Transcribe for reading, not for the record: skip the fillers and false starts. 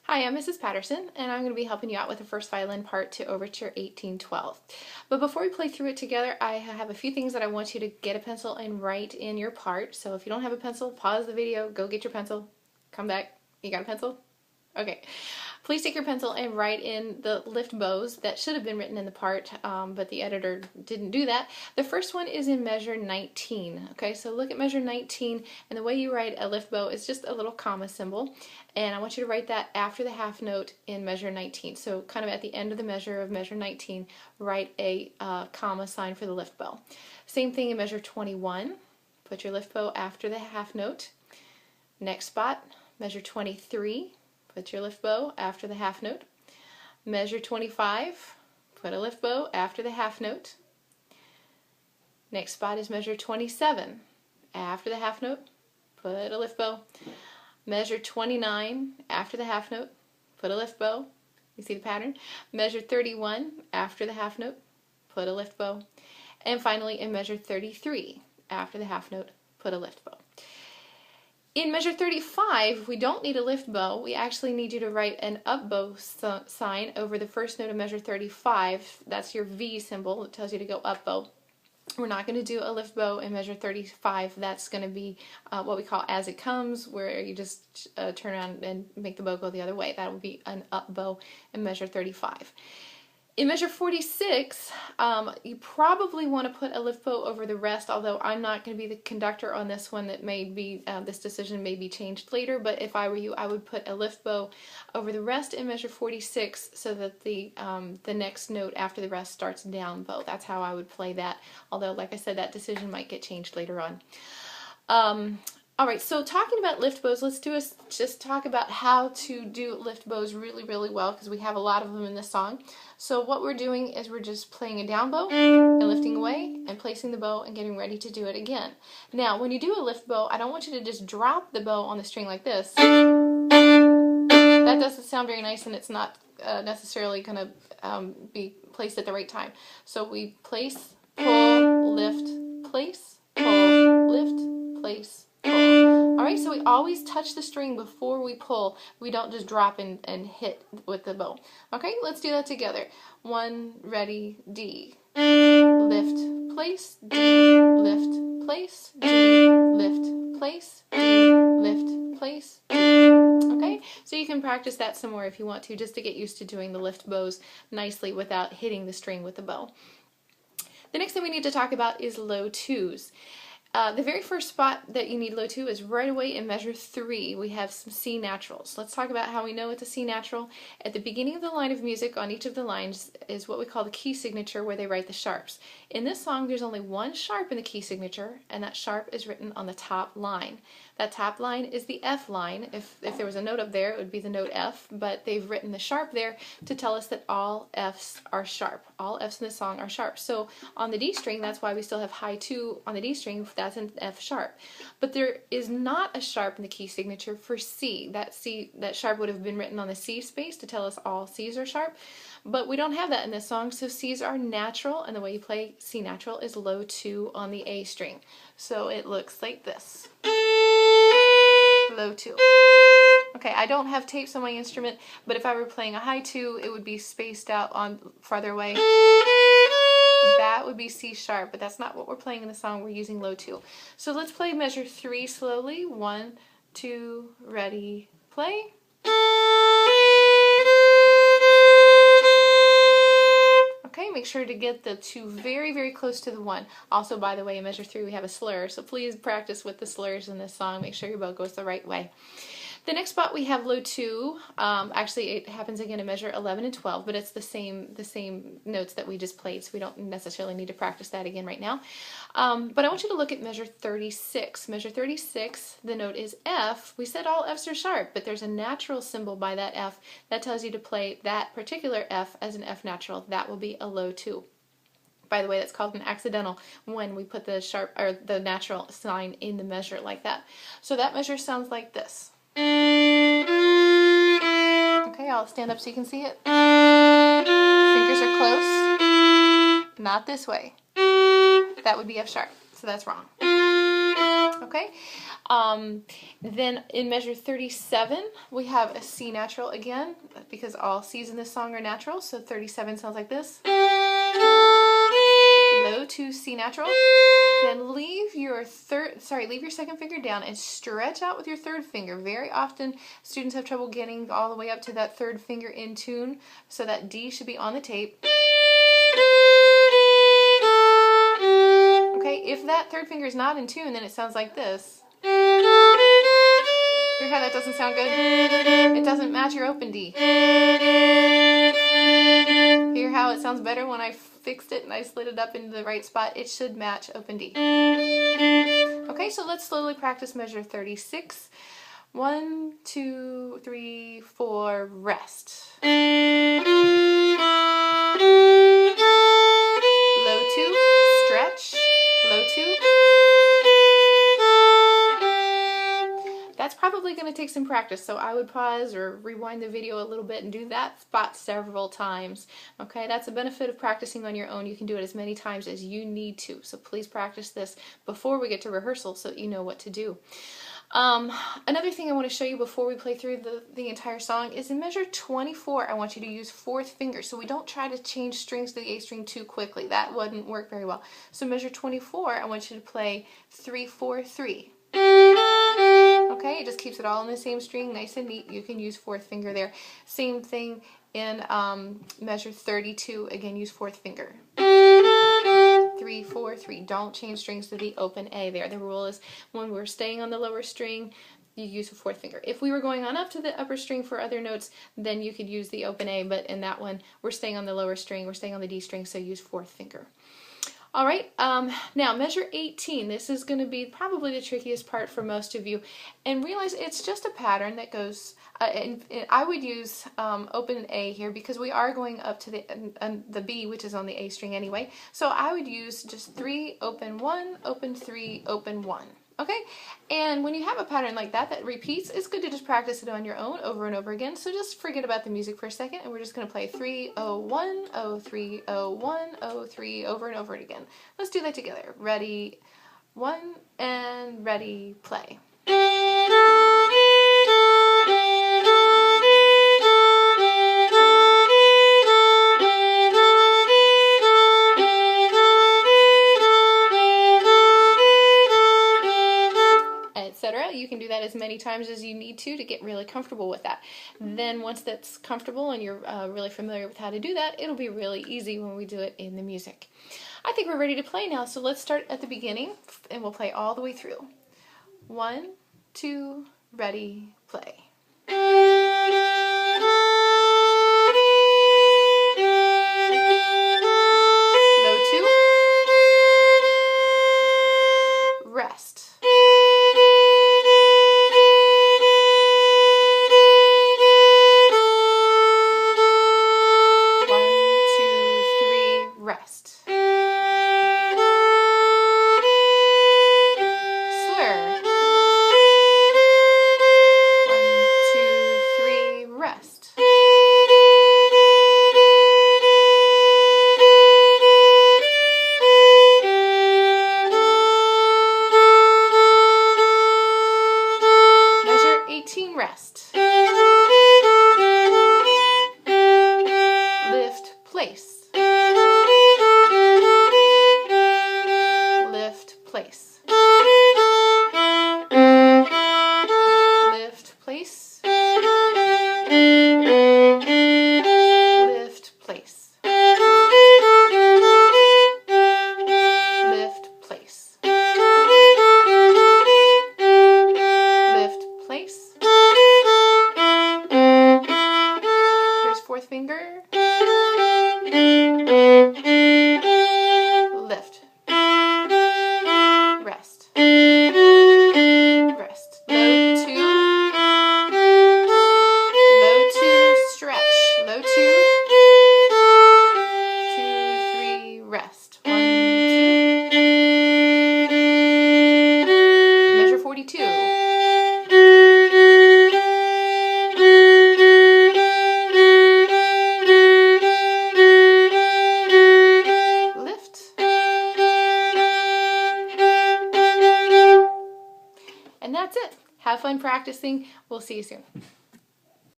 Hi, I'm Mrs. Patterson, and I'm going to be helping you out with the first violin part to Overture 1812. But before we play through it together, I have a few things that I want you to get a pencil and write in your part. So if you don't have a pencil, pause the video, go get your pencil, come back. You got a pencil? Okay. Please take your pencil and write in the lift bows that should have been written in the part, but the editor didn't do that. The first one is in measure 19. Okay, so look at measure 19, and the way you write a lift bow is just a little comma symbol, and I want you to write that after the half note in measure 19. So kind of at the end of the measure of measure 19, write a comma sign for the lift bow. Same thing in measure 21. Put your lift bow after the half note. Next spot, measure 23. Put your lift bow after the half note. Measure 25, put a lift bow after the half note. Next spot is measure 27. After the half note, put a lift bow. Measure 29, after the half note, put a lift bow. You see the pattern? Measure 31, after the half note, put a lift bow. And finally, in measure 33, after the half note, put a lift bow. In measure 35, we don't need a lift bow. We actually need you to write an up bow sign over the first note of measure 35. That's your V symbol. It tells you to go up bow. We're not going to do a lift bow in measure 35. That's going to be what we call as it comes, where you just turn around and make the bow go the other way. That will be an up bow in measure 35. In measure 46, you probably want to put a lift bow over the rest, although I'm not going to be the conductor on this one. That may be, this decision may be changed later, but if I were you, I would put a lift bow over the rest in measure 46 so that the next note after the rest starts down bow. That's how I would play that, although like I said, that decision might get changed later on. Alright, so talking about lift bows, let's just talk about how to do lift bows really, really well, because we have a lot of them in this song. So what we're doing is we're just playing a down bow and lifting away and placing the bow and getting ready to do it again. Now, when you do a lift bow, I don't want you to just drop the bow on the string like this. That doesn't sound very nice, and it's not necessarily going to be placed at the right time. So we place, pull, lift, place, pull, lift, place, pull. Alright, so we always touch the string before we pull. We don't just drop and hit with the bow. Okay, let's do that together. 1, ready, D. Lift, place, D. Lift, place, D. Lift, place, D. Lift, place, D. Okay, so you can practice that some more if you want to, just to get used to doing the lift bows nicely without hitting the string with the bow. The next thing we need to talk about is low twos. The very first spot that you need low 2 is right away in measure 3. We have some C naturals. Let's talk about how we know it's a C natural. At the beginning of the line of music on each of the lines is what we call the key signature, where they write the sharps. In this song, there's only one sharp in the key signature, and that sharp is written on the top line. That top line is the F line. If there was a note up there, it would be the note F, but they've written the sharp there to tell us that all Fs are sharp. All Fs in this song are sharp. So on the D string, that's why we still have high 2 on the D string. That's an F sharp. But there is not a sharp in the key signature for C. That sharp would have been written on the C space to tell us all Cs are sharp. But we don't have that in this song, so Cs are natural, and the way you play C natural is low 2 on the A string. So it looks like this. Low 2. Okay, I don't have tapes on my instrument, but if I were playing a high 2, it would be spaced out on farther away. That would be C sharp, but that's not what we're playing in the song. We're using low 2. So let's play measure 3 slowly. 1, 2, ready, play. Okay, make sure to get the 2 very, very close to the 1. Also, by the way, in measure 3 we have a slur, so please practice with the slurs in this song. Make sure your bow goes the right way. The next spot we have low 2. Actually, it happens again in measure 11 and 12, but it's the same notes that we just played, so we don't necessarily need to practice that again right now. But I want you to look at measure 36. Measure 36, the note is F. We said all Fs are sharp, but there's a natural symbol by that F that tells you to play that particular F as an F natural. That will be a low 2. By the way, that's called an accidental when we put the sharp or the natural sign in the measure like that. So that measure sounds like this. Okay, I'll stand up so you can see it. Fingers are close. Not this way. That would be F sharp, so that's wrong. Okay? Then in measure 37, we have a C natural again, because all C's in this song are natural, so 37 sounds like this. Low to C natural. Then leave your second finger down and stretch out with your third finger. Very often students have trouble getting all the way up to that third finger in tune, so that D should be on the tape. Okay, if that third finger is not in tune, then it sounds like this. Hear how that doesn't sound good? It doesn't match your open D. Hear how it sounds better when I fixed it and I slid it up into the right spot? It should match open D. Okay, so let's slowly practice measure 36. 1, 2, 3, 4, rest. Low 2, stretch. Low 2. That's probably going to take some practice, so I would pause or rewind the video a little bit and do that spot several times. Okay, that's a benefit of practicing on your own. You can do it as many times as you need to, so please practice this before we get to rehearsal so that you know what to do. Another thing I want to show you before we play through the entire song is in measure 24, I want you to use fourth finger, so we don't try to change strings to the A string too quickly. That wouldn't work very well. So measure 24, I want you to play 3, 4, 3. Okay, it just keeps it all in the same string, nice and neat. You can use fourth finger there. Same thing in measure 32. Again, use fourth finger. 3, 4, 3. Don't change strings to the open A there. The rule is when we're staying on the lower string, you use a fourth finger. If we were going on up to the upper string for other notes, then you could use the open A, but in that one, we're staying on the lower string, we're staying on the D string, so use fourth finger. All right, now measure 18. This is going to be probably the trickiest part for most of you. And realize it's just a pattern that goes, and I would use open A here because we are going up to the B, which is on the A string anyway. So I would use just 3, open 1, open 3, open 1. Okay, and when you have a pattern like that that repeats, it's good to just practice it on your own over and over again. So just forget about the music for a second, and we're just going to play 3, 0, 1, 0, 3, 0, 1, 0, 3 over and over again. Let's do that together. Ready, 1, and ready, play. You can do that as many times as you need to get really comfortable with that. Then once that's comfortable and you're really familiar with how to do that, it'll be really easy when we do it in the music. I think we're ready to play now, so let's start at the beginning and we'll play all the way through. 1, 2, ready, play. Low 2, rest. Rest. Lift, place. Lift, place. Lift, place. Lift, place. Lift, place. Lift, place. Fourth finger, lift, rest, rest, low 2, stretch, low 2, 2, 3, rest, 1, 2, measure 42. practicing. We'll see you soon.